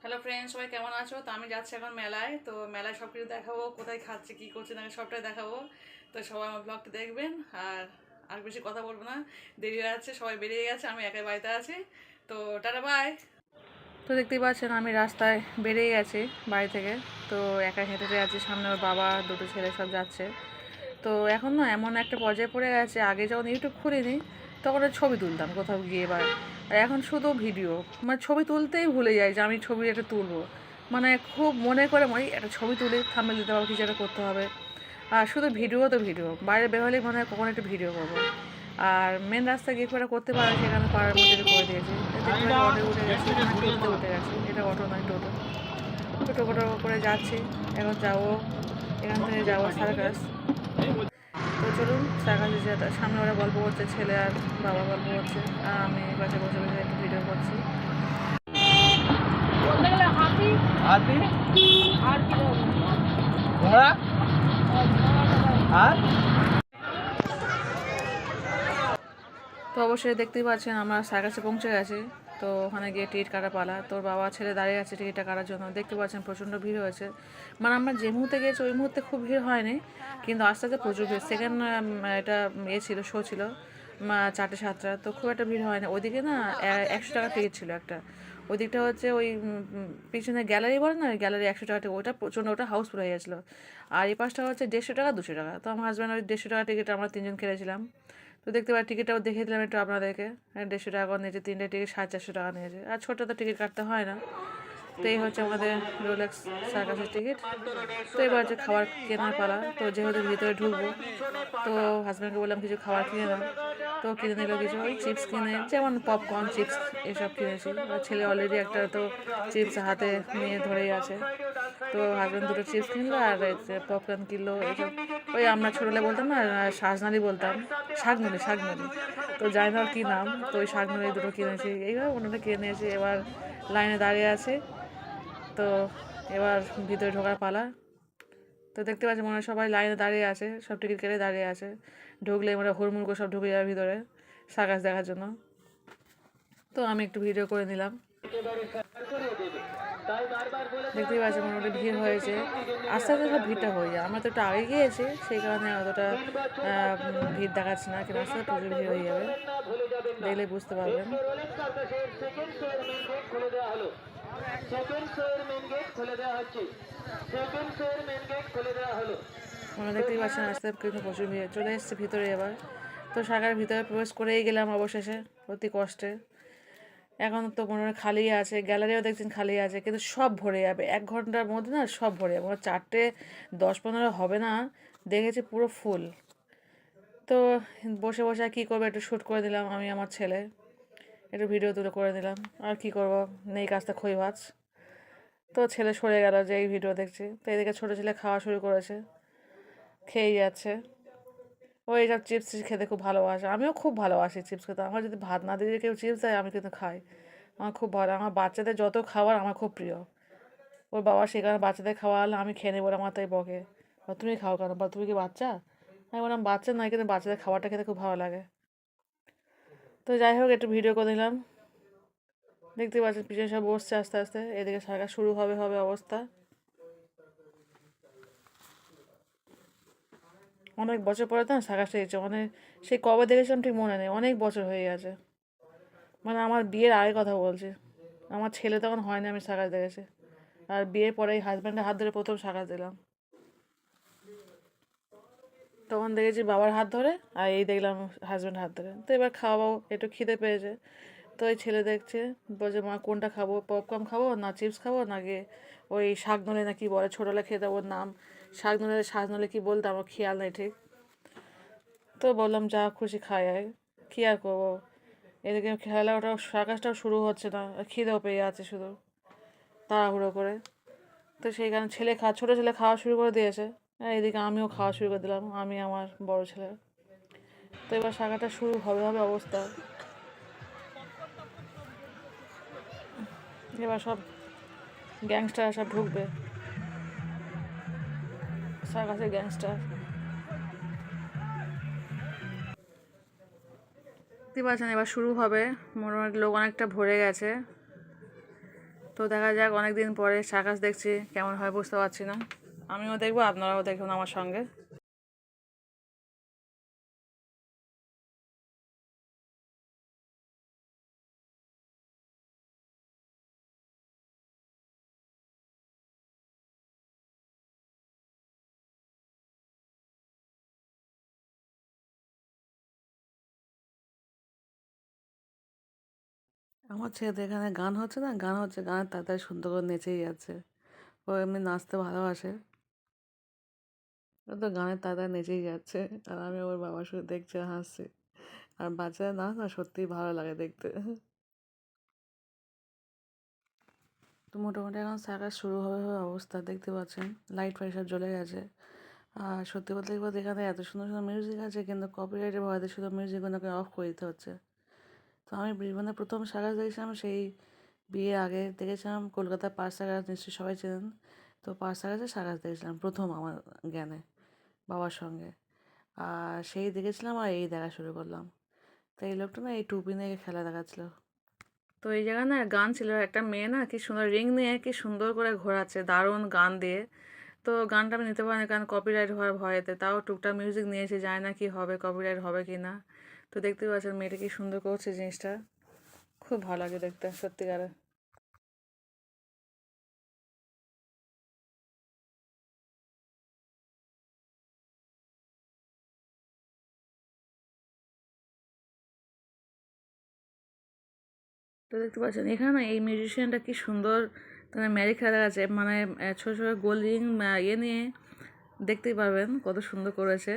Hello friends, সবাই কেমন আছো? তো আমি যাচ্ছি এখন মেলায়। তো মেলায় সব কিছু দেখাবো, কোথায় খাচ্ছে কী করছে না সবটাই দেখাবো। তো সবাই আমার ব্লগটা দেখবেন। আর আর বেশি কথা বলবো না, দেরি হয়ে যাচ্ছে, সবাই বেরিয়ে গেছে, আমি একাই বাড়িতে আছি। তো টাটা বাই। তো দেখতেই পাচ্ছেন আমি রাস্তায় বেরিয়ে গেছি বাড়ি থেকে। তো একা হেঁটে হেঁটে আছি, সামনে ওর বাবা দুটো ছেলে সব যাচ্ছে। তো এখন না এমন একটা পর্যায়ে পড়ে গেছে, আগে যখন ইউটিউব খুলিনি তখন ওই ছবি তুলতাম কোথাও গিয়ে, এবার আর এখন শুধু ভিডিও। মানে ছবি তুলতেই ভুলে যাই যে আমি ছবি একটা তুলবো। মানে খুব মনে করে মনে একটা ছবি তুলে থাম্বনেল দিতে হবে, কিছু একটা করতে হবে। আর শুধু ভিডিও তো ভিডিও, বাইরে বেরোলেই মনে হয় কখন একটু ভিডিও করবো। আর মেন রাস্তায় গিয়ে করে করতে পারে, সেখানে পাড়ার মধ্যে একটু করে দিয়েছি। দেখতে অটো উঠে গেছি, মানে টোটোতে উঠে গেছি, এটা অটো নয় টোটো। তো টোটো করে যাচ্ছি। এখন যাবো, এখান থেকে যাবো সার্কাস। তো চলুন সার্কাসে যেটা সামনে ওরা গল্প করছে, ছেলে আর বাবা গল্প করছে, আর আমি পাশে বসে বসে একটু ভিডিও করছি। তো অবশ্যই দেখতেই পাচ্ছেন আমরা সার্কাসে পৌঁছে গেছি। তো ওখানে গিয়ে টিকিট কাটা পালা, তোর বাবা ছেলে দাঁড়িয়ে আছে টিকিটটা কাটার জন্য। দেখতে পাচ্ছেন প্রচণ্ড ভিড় হয়েছে। মানে আমরা যে মুহূর্তে গিয়েছি ওই মুহূর্তে খুব ভিড় হয়নি, কিন্তু আস্তে আস্তে প্রচুর ভিড়। সেকেন্ড এটা ছিল, শো ছিল 4টে 7টা, তো খুব একটা ভিড় হয় না ওইদিকে না। 100 টাকা টিকিট ছিল একটা। ওই দিকটা হচ্ছে ওই পিছনে গ্যালারি বলে না, গ্যালারি 100 টাকা টিকিট, ওটা প্রচণ্ড, ওটা হাউসফুল হয়ে গেছিলো। আর এই পাশটা হচ্ছে 150 টাকা 200 টাকা। তো আমার হাজব্যান্ড ওই 150 টাকা টিকিট আমরা তিনজন কেটেছিলাম। তো দেখতে পাই টিকিটটাও দেখিয়ে দিলাম একটু আপনাদেরকে। 150 টাকা করে নিয়েছে, 3টে টিকিট 450 টাকা নিয়েছে। আর ছোটো তো টিকিট কাটতে হয় না। তো এই হচ্ছে আমাদের রোলেক্স সার্কাসের টিকিট। তো এবার হচ্ছে খাবার কেনার পালা। তো যেহেতু ভিতরে ঢুকবো, তো হাজব্যান্ডকে বললাম কিছু খাবার কিনে দাও। তো কিনে নিল কিছু, ওই চিপস কিনে, যেমন পপকর্ন চিপস এসব কিনেছি। আর ছেলে অলরেডি একটা তো চিপস হাতে নিয়ে ধরেই আছে। তো হাজব্যান্ড দুটো চিপস কিনলো আর পপকর্ন কিনলো এইসব। ওই আমরা ছোটোবেলায় বলতাম না শাঁসনালি বলতাম, শাকনলি। তো জানি না কী নাম, তো ওই শাকনলি দুটো কিনেছি, এইভাবে ওনারা কিনে নিয়েছি। এবার লাইনে দাঁড়িয়ে আছে। তো এবার ভিতরে ঢোকার পালা। তো দেখতে পাচ্ছি মনে হয় সবাই লাইনে দাঁড়িয়ে আছে, সব টিকিট কেটে দাঁড়িয়ে আছে। ঢুকলে মানে হুড়মুড় করে সব ঢুকে যাবে ভিতরে সার্কাস দেখার জন্য। তো আমি একটু ভিডিও করে নিলাম। দেখতেই পাচ্ছি মোটামুটি ভিড় হয়েছে, আস্তে আস্তে সব ভিড়টা হয়ে যায়। আমরা তো একটু আগে গিয়েছি, সেই কারণে অতটা ভিড় দেখাচ্ছে না, কিন্তু আস্তে আস্তে প্রচুর ভিড় হয়ে যাবে, দেখলে বুঝতে পারবেন। আমরা দেখতেই পাচ্ছেন আস্তে কিন্তু প্রচুর ভিড় চলে এসছে ভিতরে এবার। তো সার্কাসের ভিতরে প্রবেশ করেই গেলাম অবশেষে, অতি কষ্টে। এখন তো মনে হয় খালি আছে, গ্যালারিও দেখছেন খালি আছে, কিন্তু সব ভরে যাবে 1 ঘন্টার মধ্যে, না সব ভরে যাবে। আমার 4:10-15 হবে না, দেখেছি পুরো ফুল। তো বসে বসে আর কী করবো, একটু শ্যুট করে দিলাম আমি আমার ছেলে, একটু ভিডিও তুলে করে দিলাম। আর কি করব, নেই কাজটা খই ভাজ। তো ছেলে সরে গেল যে এই ভিডিও দেখছি। তো এদিকে ছোটো ছেলে খাওয়া শুরু করেছে, খেয়েই যাচ্ছে। ও এইসব চিপস খেতে খুব ভালোবাসে, আমিও খুব ভালোবাসি চিপস খেতে। আমার যদি ভাত না দিয়ে কেউ চিপস দেয় আমি কিন্তু খাই। আমার খুব ভালো, আমার বাচ্চাদের যত খাবার আমার খুব প্রিয়। ওর বাবা সেখানে বাচ্চাদের খাওয়ালে আমি খেয়ে নেবো, আমার তাই বকে, বা তুমি খাও কেন, বা তুমি কি বাচ্চা? আমি বললাম বাচ্চা নয়, কিন্তু বাচ্চাদের খাবারটা খেতে খুব ভালো লাগে। তো যাই হোক একটু ভিডিও করে নিলাম। দেখতে পাচ্ছেন পিছনে সব বসছে আস্তে আস্তে, এদিকে সার্কাস শুরু হবে অবস্থা। অনেক বছর পরে তো না সার্কাসটা এসেছে, অনেক, সেই কবে দেখেছিলাম ঠিক মনে নেই, অনেক বছর হয়ে গেছে। মানে আমার বিয়ের আগে কথা বলছি, আমার ছেলে তখন হয়নি আমি সার্কাস দেখেছি। আর বিয়ের পরেই হাজব্যান্ডের হাত ধরে প্রথম সার্কাস দিলাম, তখন দেখেছি বাবার হাত ধরে, আর এই দেখলাম হাজব্যান্ড হাত ধরে। তো এবার খাওয়াবো, একটু খিদে পেয়েছে। তো এই ছেলে দেখছে, বলছে মা কোনটা খাবো, পপকর্ন খাবো না চিপস খাবো নাকি ওই শাকনলে না কি বলে, ছোটোবেলা খেতে ওর নাম শাকনলে কি বলতো আমার খেয়াল নেই ঠিক। তো বললাম যা খুশি খাই আয়, কী আর করবো। এদিকে খেলাটাও সার্কাসটাও শুরু হচ্ছে না, খিদেও পেয়ে আছে শুধু তাড়াহুড়ো করে। তো সেই কারণে ছোটো ছেলে খাওয়া শুরু করে দিয়েছে, আর এদিকে আমিও খাওয়া শুরু করে দিলাম, আমি আমার বড় ছেলে। তো এবার সার্কাসটা শুরু হবে অবস্থা। এবার সব গ্যাংস্টার সব ঢুকবে, সার্কাসের গ্যাংস্টার। দেখতে পাচ্ছেন এবার শুরু হবে, মোটামুটি লোক অনেকটা ভরে গেছে। তো দেখা যাক, অনেকদিন পরে সার্কাস দেখছি, কেমন হয় বুঝতে পারছি না। আমিও দেখবো, আপনারাও দেখুন আমার সঙ্গে। আমার ছেলে তো এখানে গান হচ্ছে না, গান হচ্ছে, গানের তাড়াতাড়ি সুন্দর করে নেচেই যাচ্ছে। ও এমনি নাচতে ভালোবাসে, ও তো গানের তাড়াতাড়ি নেচেই যাচ্ছে। আর আমি ওর বাবার শুধু দেখছি আর হাসছি। আর বাচ্চাদের নাচ না সত্যিই ভালো লাগে দেখতে। তো মোটামুটি এখন সার্কাস শুরু হবে হবে অবস্থা, দেখতে পাচ্ছেন লাইট ফাইট সব জ্বলে গেছে। আর সত্যি বলতে কি বলতে, এখানে এত সুন্দর সুন্দর মিউজিক আছে, কিন্তু কপিরাইটের ভয়তে শুধু মিউজিকগুলোকে অফ করে দিতে হচ্ছে। তো আমি জীবনে প্রথম সার্কাস দেখেছিলাম সেই বিয়ের আগে, দেখেছিলাম কলকাতার পার্ক সার্কাস, নিশ্চয়ই সবাই চেনেন। তো পার্ক সার্কাসে সার্কাস দেখেছিলাম প্রথম আমার জ্ঞানে, বাবার সঙ্গে। আর সেই দেখেছিলাম আর এই দেখা শুরু করলাম। তো এই লোকটা না এই টুপি নিয়ে খেলা দেখাচ্ছিল। তো এই জায়গায় না গান ছিল, একটা মেয়ে না কি সুন্দর রিং নিয়ে কি সুন্দর করে ঘোরাচ্ছে, দারুণ গান দিয়ে। তো গানটা আমি নিতে পারিনি কারণ কপিরাইট হওয়ার ভয়েতে, তাও টুকটাক মিউজিক নিয়েছি, জানি না কি হবে, কপিরাইট হবে কি না। তো দেখতে পাচ্ছেন মেয়েটা কি সুন্দর করছে জিনিসটা, খুব ভালো লাগে দেখতে সত্যিকারে। তো দেখতে পাচ্ছেন এখানে না এই মিউজিশিয়ানটা কি সুন্দর তার ম্যাজিক খেলা দেখাচ্ছে, মানে ছোটো ছোটো গোল রিং ইয়ে নিয়ে, দেখতেই পারবেন কত সুন্দর করেছে,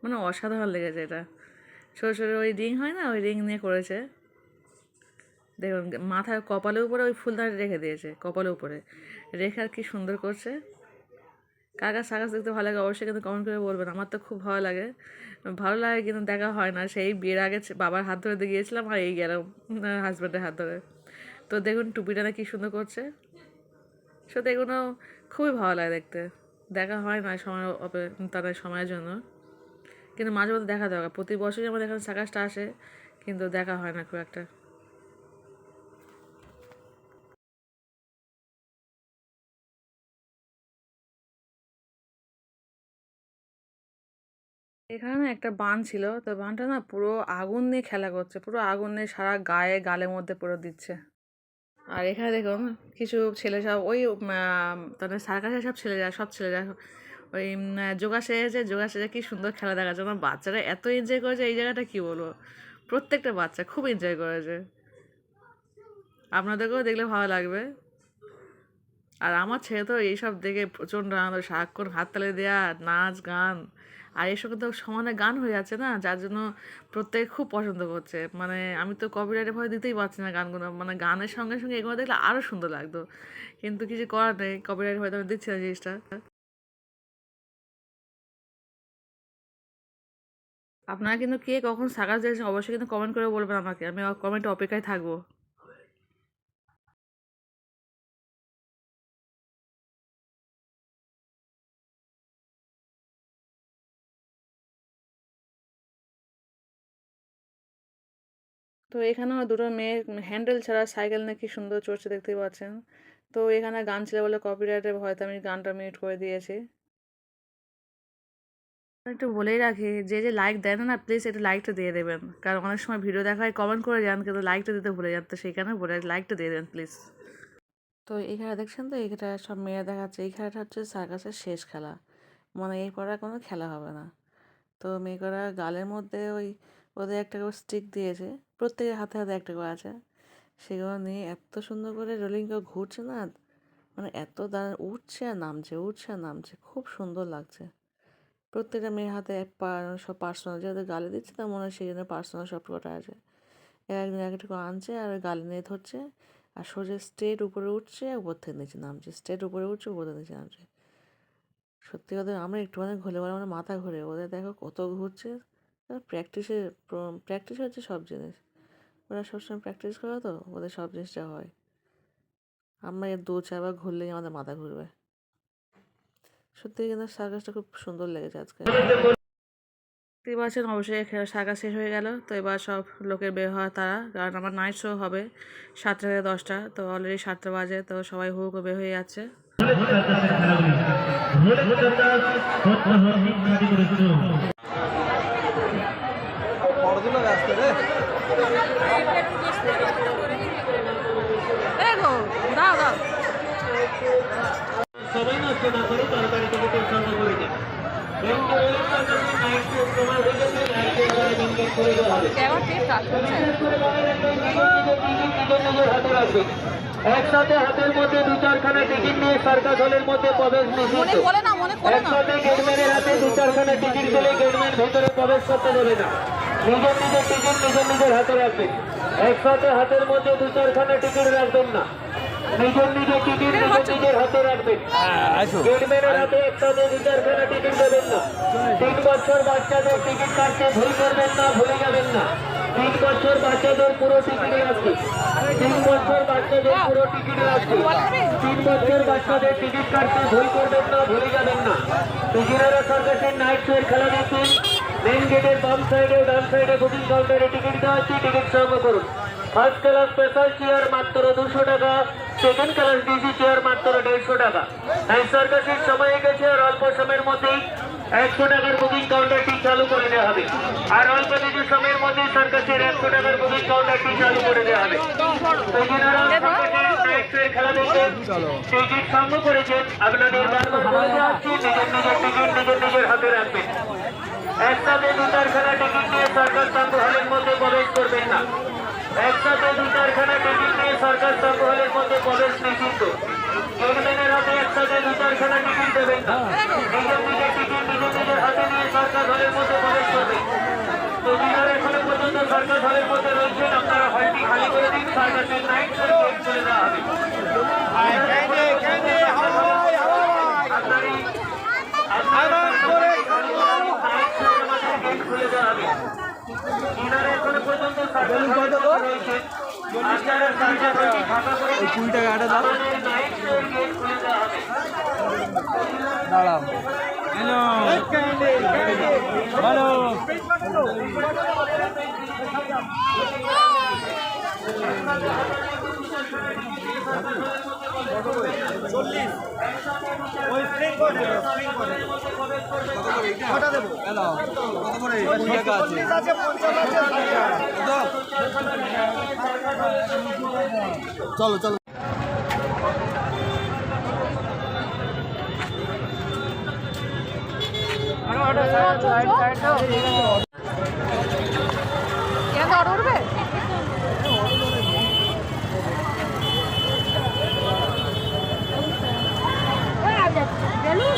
মানে অসাধারণ লেগেছে এটা। ছোটো ছোটো ওই রিং হয় না, ওই রিং নিয়ে করেছে। দেখুন মাথার কপালের উপরে ওই ফুলদানি রেখে দিয়েছে, কপালের উপরে রেখে আর কি সুন্দর করছে। কার কার সার্কাস দেখতে ভালো লাগে অবশ্যই কিন্তু কমেন্ট করে বলবেন, আমার তো খুব ভালো লাগে। ভালো লাগে কিন্তু দেখা হয় না, সেই বিয়ের আগে বাবার হাত ধরে দিয়ে গিয়েছিলাম আর এই গেলাম হাজব্যান্ডের হাত ধরে। তো দেখুন টুপিটা না কি সুন্দর করছে, সত্যি এগুলো খুবই ভালো লাগে দেখতে। দেখা হয় না সময় তাদের সময়ের জন্য, কিন্তু মাঝে মধ্যে দেখা দরকার, প্রতি বছরই আমাদের এখানে সার্কাসটা আসে, কিন্তু দেখা হয় না খুব একটা। এখানে না একটা বান ছিল, তো বানটা না পুরো আগুন নিয়ে খেলা করছে, পুরো আগুন নিয়ে সারা গায়ে গালের মধ্যে পুরো দিচ্ছে। আর এখানে দেখুন কিছু ছেলে সব ওই তাদের সার্কাসের সব ছেলেরা, সব ছেলেরা ওই যোগা সেজেছে, যোগা সেজে কি সুন্দর খেলা দেখাচ্ছে, আমার বাচ্চারা এত এনজয় করেছে এই জায়গাটা কি বলবো। প্রত্যেকটা বাচ্চা খুব এনজয় করেছে, আপনাদেরকেও দেখলে ভালো লাগবে। আর আমার ছেলে তো এইসব দেখে প্রচণ্ড আনন্দ, সারাক্ষণ হাততালি দেওয়া, নাচ গান। আর এর সঙ্গে তো সমানে গান হয়ে যাচ্ছে না, যার জন্য প্রত্যেকে খুব পছন্দ করছে। মানে আমি তো কপিরাইটের ভয় দিতেই পারছি না গানগুলো, মানে গানের সঙ্গে সঙ্গে এগুলো দেখলে আরও সুন্দর লাগতো, কিন্তু কিছু করার নেই, কপিরাইট হয়তো আমি দিচ্ছি না জিনিসটা। আপনারা কিন্তু কে কখন সার্কাস দেখেছেন অবশ্যই কিন্তু কমেন্ট করে বলবেন আমাকে, আমি কমেন্টে অপেক্ষায় থাকবো। তো এখানেও দুটো মেয়ে হ্যান্ডেল ছাড়া সাইকেল নিয়ে কি সুন্দর চড়ছে দেখতেই পাচ্ছেন। তো এখানে গান ছিল বলে কপিরাইটের ভয়তে আমি গানটা মিউট করে দিয়েছি। একটু বলেই রাখি, যে যে লাইক দেয় না না, প্লিজ একটু লাইকটা দিয়ে দেবেন, কারণ অনেক সময় ভিডিও দেখায় কমেন্ট করে যান কিন্তু লাইকটা দিতে ভুলে যান, তো সেইখানে বলে লাইকটা দিয়ে দেবেন প্লিজ। তো এই খেলা দেখছেন, তো এই খেলাটা সব মেয়েরা দেখাচ্ছে, এই খেলাটা হচ্ছে সার্কাসের শেষ খেলা, মানে এরপর আর কোনো খেলা হবে না। তো মেয়েরা গালের মধ্যে ওই ওদের একটা করে স্টিক দিয়েছে, প্রত্যেকের হাতে হাতে একটা করে আছে, সেগুলো নিয়ে এত সুন্দর করে রোলিং করে ঘুরছে না, মানে এত দাঁড়ান উঠছে আর নামছে, উঠছে আর নামছে, খুব সুন্দর লাগছে। প্রত্যেকটা মেয়ের হাতে সব পার্সোনাল, যেহেতু গালে দিচ্ছে তার মনে হয় সেই জন্য পার্সোনাল সব কটা আছে। একদিন এক একটা করে আনছে আর ওই গালে নিয়ে ধরছে, আর সোজা স্টেট উপরে উঠছে, উপর থেকে নিচে নামছে, স্টেট উপরে উঠছে, উপর থেকে নিচে নামছে। সত্যি কথা আমরা একটুখানি ঘুরে বলে আমার মাথা ঘুরে, ওদের দেখো কত ঘুরছে। প্র্যাকটিসে প্র্যাকটিস হচ্ছে সব জিনিস, ওরা সবসময় প্র্যাকটিস করে, তো ওদের সব জিনিসটা হয়। আমরা এর দু চারবার ঘুরলেই আমাদের মাথা ঘুরবে। সত্যি কিন্তু সার্কাসটা খুব সুন্দর লেগেছে আজকে। দেখতেই পাচ্ছেন অবশ্যই সার্কাস শেষ হয়ে গেল। তো এবার সব লোকের বের হওয়া তারা, কারণ আমার নাইট শো হবে 7টা থেকে 10টা, তো অলরেডি 7টা বাজে, তো সবাই হু করে বের হয়ে যাচ্ছে। দাও দাও সবাই নষ্ট না করে তাড়াতাড়ি টিকিটের সঙ্গে করে দিন। একসাথে হাতের মধ্যে 2-4খানা টিকিট নিয়ে সার্কাস হলের মধ্যে প্রবেশ নিষিদ্ধ। একসাথে গেটম্যানের হাতে 2-4খানা টিকিট দিলে গেটম্যান ভেতরে প্রবেশ করতে দেবে না। নিজের নিজের টিকিট নিজের হাতে রাখবেন। একসাথে হাতের মধ্যে 2-4খানা টিকিট রাখবেন না। নিজের টিকিট নিজের হাতে রাখবেন। গেটম্যানের হাতে একসাথে 2-4খানা টিকিট দেবেন না। 3 বছর বাচ্চাদের টিকিট কাটতে ভুল করবেন না, ভুলে যাবেন না। 3 বছর বাচ্চাদের পুরো টিকিট রাখবে। 3 বছর বাচ্চাদের পুরো টিকিট রাখবে। 3 বছর বাচ্চাদের টিকিট কাটতে ভুল করবেন না, ভুলে যাবেন না। টিকিটারা সার্কাসের নাইট শো এর খেলা দেখুন। মেন গেটের বাম সাইডে ডান সাইডে বুকিং কাউন্টারে টিকিট দেওয়া আছে, টিকিট সংগ্রহ করুন। ফার্স্ট ক্লাস স্পেশাল চেয়ার মাত্র 200 টাকা, সেকেন্ড ক্লাস ডিসি চেয়ার মাত্র 150 টাকা। এই সার্কাসের সময় গেছে আর অল্প সময়ের মধ্যেই 100 টাকার বুকিং কাউন্টারটি চালু করে দেওয়া হবে। আর অল্প কিছু সময়ের মধ্যে সার্কাসের 100 টাকার বুকিং কাউন্টারটি চালু করে দেওয়া হবে। তো যারা সার্কাসের খেলা দেখেন, টিকিট সংগ্রহ করেছেন, আপনাদের বারবার বলে দেওয়া হচ্ছে নিজের নিজের হাতে রাখবেন। একসাথে 2-4খানা টিকিট নিয়ে সার্কাস সংগ্রহ হলের মধ্যে প্রবেশ করবেন না। একসাথে 2-4খানা টিকিট নিয়ে সার্কাস সংগ্রহ হলের মধ্যে প্রবেশ নিষিদ্ধ। গেটম্যানের হাতে একসাথে 2-4খানা টিকিট দেবেন না। নিজের টিকিট নিজের হাতে নিয়ে সার্কাস হলের মধ্যে প্রবেশ করবেন। তো যারা এখনো পর্যন্ত সার্কাস হলের মধ্যে রয়েছেন, আপনারা হলটি খালি করে দিন। সার্কাসের নাইট শো চলে দেওয়া হবে। খুলে দেওয়া হবে। এনারা এখনো পর্যন্ত সার্কাস রয়েছেন, আপনারা সার্কাস হলটি ফাঁকা করে দিন। 20 টাকা আটা দাও। নাইট শো এর গেট খুলে দেওয়া হবে। দাঁড়াও। হ্যালো হ্যালো চলো চলো উঠবে বেলুন